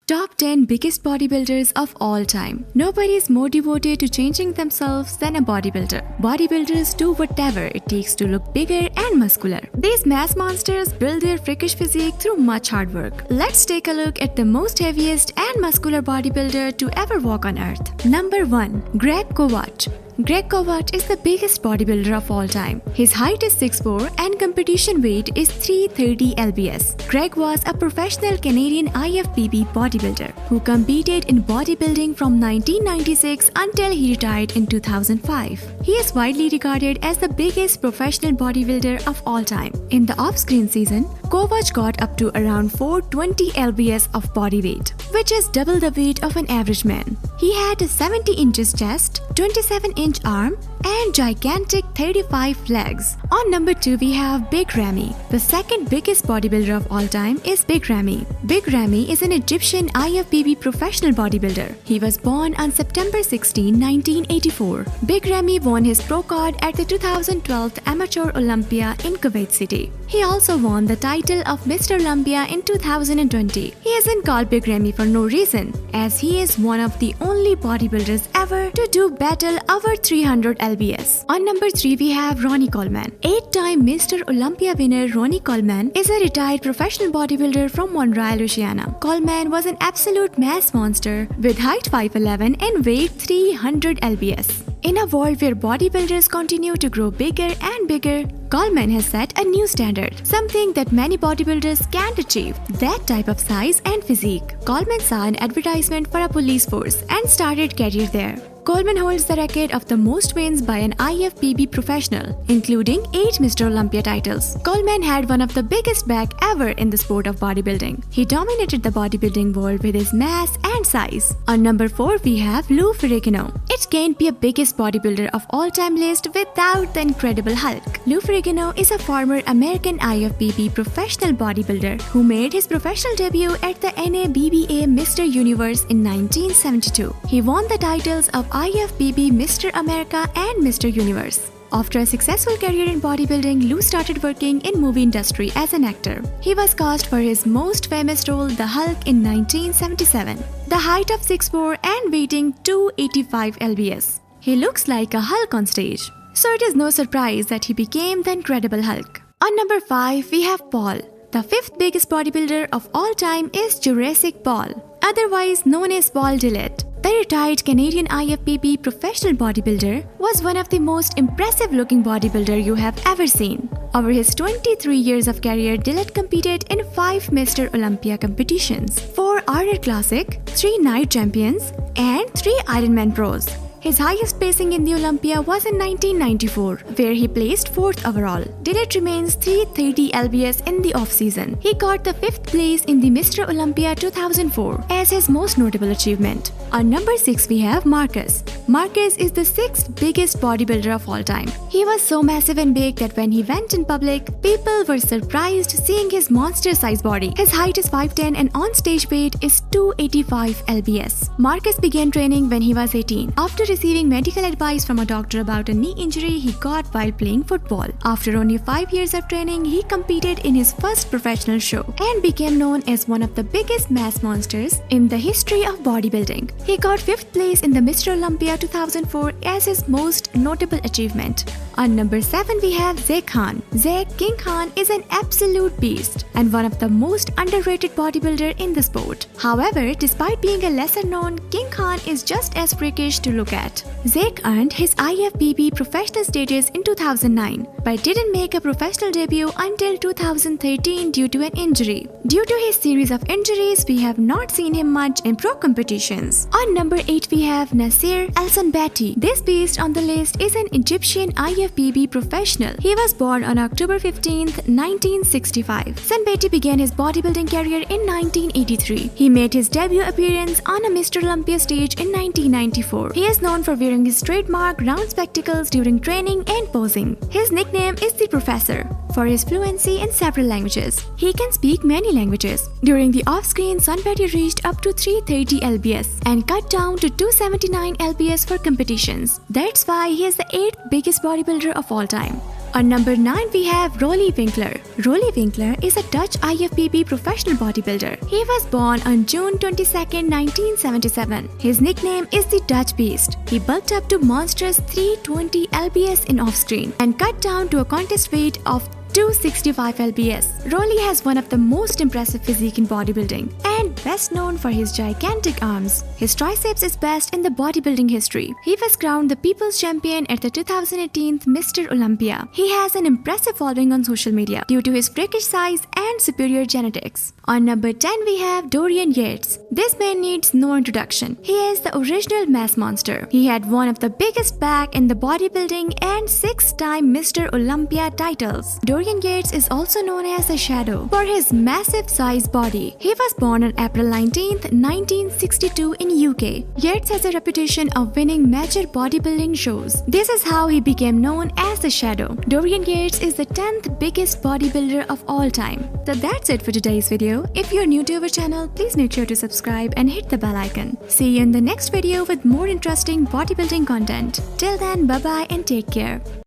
Top 10 biggest bodybuilders of all time. Nobody is more devoted to changing themselves than a bodybuilder. Bodybuilders do whatever it takes to look bigger and muscular. These mass monsters build their freakish physique through much hard work. Let's take a look at the most heaviest and muscular bodybuilder to ever walk on earth. Number 1. Greg Kovac. Greg Kovac is the biggest bodybuilder of all time. His height is 6'4" and competition weight is 330 lbs. Greg was a professional Canadian IFBB bodybuilder who competed in bodybuilding from 1996 until he retired in 2005. He is widely regarded as the biggest professional bodybuilder of all time. In the off-screen season, Kovac got up to around 420 lbs of body weight, which is double the weight of an average man. He had a 70 inches chest, 27-inch arm, and gigantic 35 legs. On number 2, we have Big Ramy. The second biggest bodybuilder of all time is Big Ramy. Big Ramy is an Egyptian IFBB professional bodybuilder. He was born on September 16, 1984. Big Ramy won his pro card at the 2012 Amateur Olympia in Kuwait City. He also won the title of Mr. Olympia in 2020. He isn't called Big Ramy for no reason, as he is one of the only bodybuilders ever to do battle over 300 lbs. On number 3, we have Ronnie Coleman. 8-time Mr. Olympia winner Ronnie Coleman is a retired professional bodybuilder from Monroe, Louisiana. Coleman was an absolute mass monster with height 5'11" and weight 300 lbs. In a world where bodybuilders continue to grow bigger and bigger, Coleman has set a new standard, something that many bodybuilders can't achieve, that type of size and physique. Coleman saw an advertisement for a police force and started career there. Coleman holds the record of the most wins by an IFBB professional, including 8 Mr. Olympia titles. Coleman had one of the biggest back ever in the sport of bodybuilding. He dominated the bodybuilding world with his mass and size. On number 4, we have Lou Ferrigno. It can't be a biggest bodybuilder of all time list without the incredible Hulk. Lou Ferrigno is a former American IFBB professional bodybuilder who made his professional debut at the NABBA Mr. Universe in 1972. He won the titles of IFBB Mr. America and Mr. Universe. After a successful career in bodybuilding, Lou started working in movie industry as an actor. He was cast for his most famous role, the Hulk, in 1977. The height of 6'4" and weighing 285 lbs. He looks like a Hulk on stage. So it is no surprise that he became the Incredible Hulk. On number 5, we have Paul. The 5th biggest bodybuilder of all time is Jurassic Paul, otherwise known as Paul Dillett. The retired Canadian IFBB professional bodybuilder was one of the most impressive-looking bodybuilder you have ever seen. Over his 23 years of career, Dillett competed in 5 Mr. Olympia competitions, 4 RR Classic, 3 Night Champions, and 3 Ironman Pros. His highest placing in the Olympia was in 1994, where he placed 4th overall. Dillett remains 330 lbs in the off-season. He got the 5th place in the Mr. Olympia 2004 as his most notable achievement. On number 6, we have Marcus. Marcus is the 6th biggest bodybuilder of all time. He was so massive and big that when he went in public, people were surprised seeing his monster-sized body. His height is 5'10" and on-stage weight is 285 lbs. Marcus began training when he was 18. After receiving medical advice from a doctor about a knee injury he got while playing football. After only 5 years of training, he competed in his first professional show and became known as one of the biggest mass monsters in the history of bodybuilding. He got 5th place in the Mr. Olympia 2004 as his most notable achievement. On number 7, we have Zack Khan. Zack King Khan is an absolute beast and one of the most underrated bodybuilder in the sport. However, despite being a lesser known, King Khan is just as freakish to look at. Zack earned his IFBB professional status in 2009, but didn't make a professional debut until 2013 due to an injury. Due to his series of injuries, we have not seen him much in pro competitions. On number 8, we have Nasser Al-Sonbati. This beast on the list is an Egyptian IFBB professional. He was born on October 15, 1965. Sonbati began his bodybuilding career in 1983. He made his debut appearance on a Mr. Olympia stage in 1994. He is known for wearing his trademark round spectacles during training and posing. His nickname is the Professor for his fluency in several languages. He can speak many languages. During the off-screen, Sonbati reached up to 330 lbs and cut down to 279 lbs for competitions. That's why he is the 8th biggest bodybuilder of all time. On number 9 we have Rolly Winkler. Rolly Winkler is a Dutch IFBB professional bodybuilder. He was born on June 22, 1977. His nickname is the Dutch Beast. He bulked up to monstrous 320 lbs in off-screen and cut down to a contest weight of 265 lbs. Rolly has one of the most impressive physique in bodybuilding and best known for his gigantic arms. His triceps is best in the bodybuilding history. He was crowned the People's Champion at the 2018 Mr. Olympia. He has an impressive following on social media due to his freakish size and superior genetics. On number 10 we have Dorian Yates. This man needs no introduction. He is the original mass monster. He had one of the biggest back in the bodybuilding and 6-time Mr. Olympia titles. Dorian Yates is also known as the Shadow for his massive size body. He was born on April 19, 1962 in UK. Yates has a reputation of winning major bodybuilding shows. This is how he became known as the Shadow. Dorian Yates is the 10th biggest bodybuilder of all time. So that's it for today's video. If you're new to our channel, please make sure to subscribe and hit the bell icon. See you in the next video with more interesting bodybuilding content. Till then, bye bye and take care.